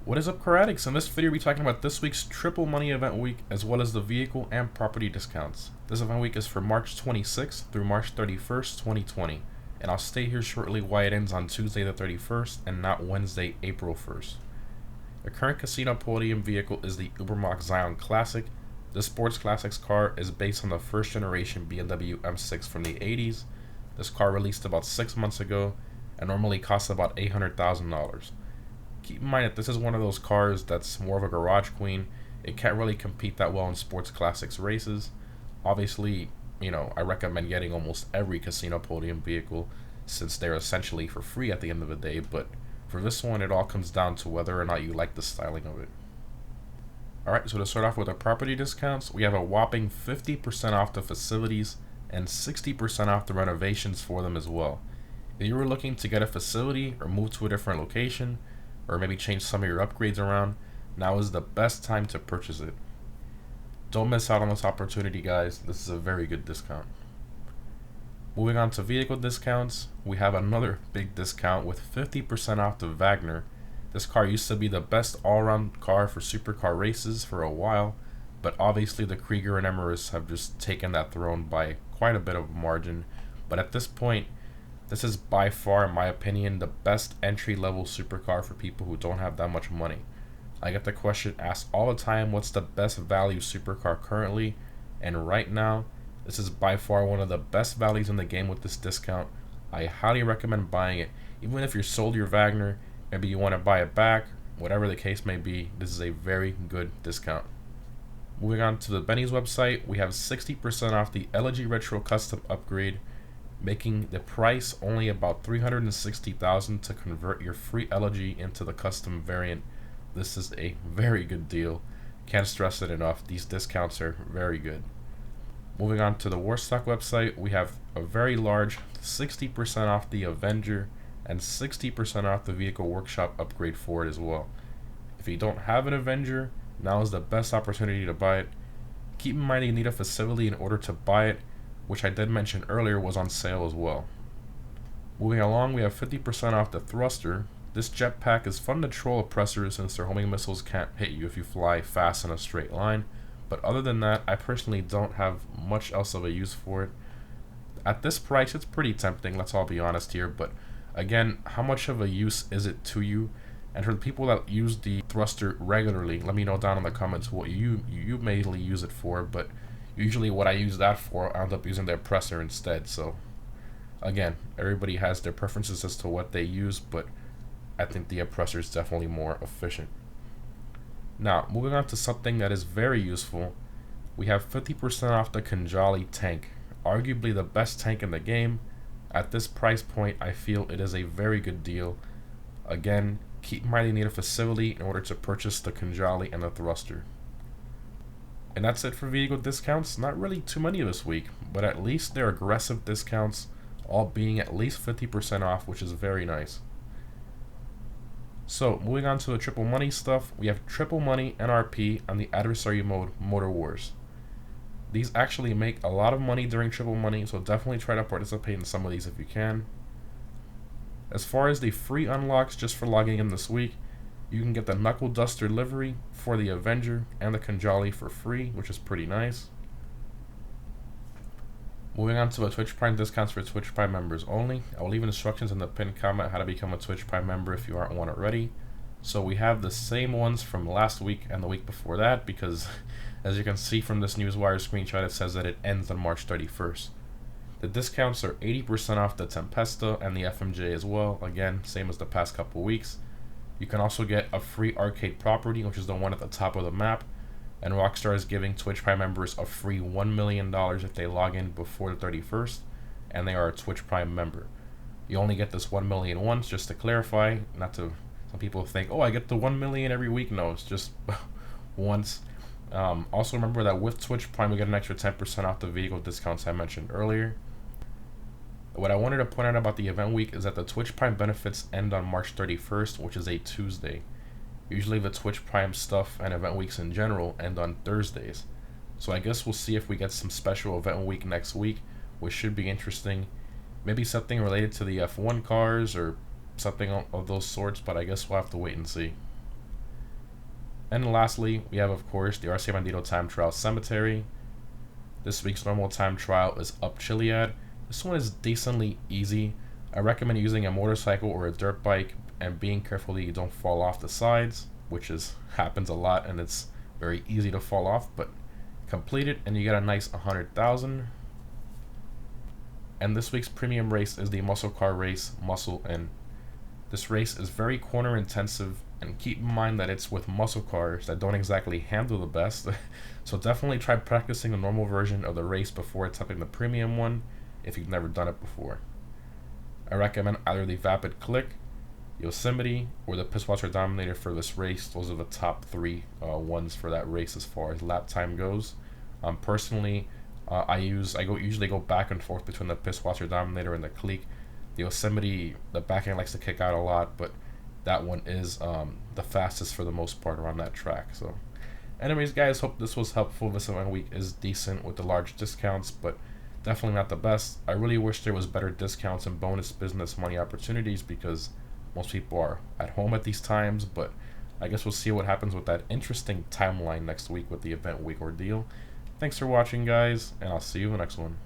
What is up, Karatics? In this video, we'll be talking about this week's Triple Money Event Week, as well as the vehicle and property discounts. This event week is for March 26th through March 31st, 2020, and I'll stay here shortly why it ends on Tuesday the 31st and not Wednesday, April 1st. The current casino podium vehicle is the Ubermax Zion Classic. This sports classics car is based on the first generation BMW M6 from the 80s. This car released about 6 months ago and normally costs about $800,000. Keep in mind that this is one of those cars that's more of a garage queen. It can't really compete that well in sports classics races. Obviously, I recommend getting almost every casino podium vehicle since they're essentially for free at the end of the day, but for this one, it all comes down to whether or not you like the styling of it. Alright, so to start off with the property discounts, we have a whopping 50% off the facilities and 60% off the renovations for them as well. If you were looking to get a facility or move to a different location, or maybe change some of your upgrades around, now is the best time to purchase it. Don't miss out on this opportunity, guys. This is a very good discount. Moving on to vehicle discounts, we have another big discount with 50% off the Wagner. This car used to be the best all-around car for supercar races for a while, but obviously the Krieger and Emirates have just taken that throne by quite a bit of margin. But at this point, this is by far, in my opinion, the best entry-level supercar for people who don't have that much money. I get the question asked all the time, what's the best value supercar currently? And right now, this is by far one of the best values in the game with this discount. I highly recommend buying it. Even if you sold your Wagner, maybe you want to buy it back, whatever the case may be, this is a very good discount. Moving on to the Benny's website, we have 60% off the Elegy Retro Custom Upgrade, making the price only about $360,000 to convert your free Elegy into the custom variant. This is a very good deal. Can't stress it enough. These discounts are very good. Moving on to the Warstock website, we have a very large 60% off the Avenger and 60% off the Vehicle Workshop upgrade for it as well. If you don't have an Avenger, now is the best opportunity to buy it. Keep in mind you need a facility in order to buy it, which I did mention earlier was on sale as well. Moving along, we have 50% off the Thruster. This jetpack is fun to troll oppressors since their homing missiles can't hit you if you fly fast in a straight line, but other than that, I personally don't have much else of a use for it. At this price, it's pretty tempting, let's all be honest here, but again, how much of a use is it to you? And for the people that use the Thruster regularly, let me know down in the comments what you mainly use it for, but usually what I use that for, I end up using the oppressor instead. So again, everybody has their preferences as to what they use, but I think the oppressor is definitely more efficient. Now, moving on to something that is very useful, we have 50% off the Khanjali tank, arguably the best tank in the game. At this price point, I feel it is a very good deal. Again, keep in mind you need a facility in order to purchase the Khanjali and the Thruster. And that's it for vehicle discounts. Not really too many this week, but at least they're aggressive discounts, all being at least 50% off, which is very nice. So, moving on to the Triple Money stuff, we have Triple Money NRP on the Adversary Mode Motor Wars. These actually make a lot of money during Triple Money, so definitely try to participate in some of these if you can. As far as the free unlocks just for logging in this week, you can get the Knuckle Duster livery for the Avenger and the Khanjali for free, which is pretty nice. Moving on to the Twitch Prime discounts for Twitch Prime members only. I will leave instructions in the pinned comment how to become a Twitch Prime member if you aren't one already. So we have the same ones from last week and the week before that because as you can see from this Newswire screenshot, it says that it ends on March 31st. The discounts are 80% off the Tempesta and the FMJ as well. Again, same as the past couple weeks. You can also get a free arcade property, which is the one at the top of the map. And Rockstar is giving Twitch Prime members a free $1 million if they log in before the 31st, and they are a Twitch Prime member. You only get this $1 million once, just to clarify, not to, some people think, oh, I get the $1 million every week. No, it's just once. Also remember that with Twitch Prime, we get an extra 10% off the vehicle discounts I mentioned earlier. What I wanted to point out about the event week is that the Twitch Prime benefits end on March 31st, which is a Tuesday. Usually the Twitch Prime stuff and event weeks in general end on Thursdays. So I guess we'll see if we get some special event week next week, which should be interesting. Maybe something related to the F1 cars or something of those sorts, but I guess we'll have to wait and see. And lastly, we have, of course, the RC Bandito Time Trial Cemetery. This week's normal time trial is up Chiliad. This one is decently easy. I recommend using a motorcycle or a dirt bike and being careful that you don't fall off the sides, which happens a lot and it's very easy to fall off, but complete it and you get a nice 100,000. And this week's premium race is the muscle car race, Muscle In. This race is very corner intensive, and keep in mind that it's with muscle cars that don't exactly handle the best. So definitely try practicing the normal version of the race before attempting the premium one if you've never done it before. I recommend either the Vapid Click, Yosemite, or the Pisswasher Dominator for this race. Those are the top three ones for that race as far as lap time goes. Personally, I usually go back and forth between the Pisswasher Dominator and the Clique. The Yosemite, the back end likes to kick out a lot, but that one is the fastest for the most part around that track. So anyways, guys, hope this was helpful. This event week is decent with the large discounts, but definitely not the best. I really wish there was better discounts and bonus business money opportunities because most people are at home at these times, but I guess we'll see what happens with that interesting timeline next week with the event week ordeal. Thanks for watching, guys, and I'll see you in the next one.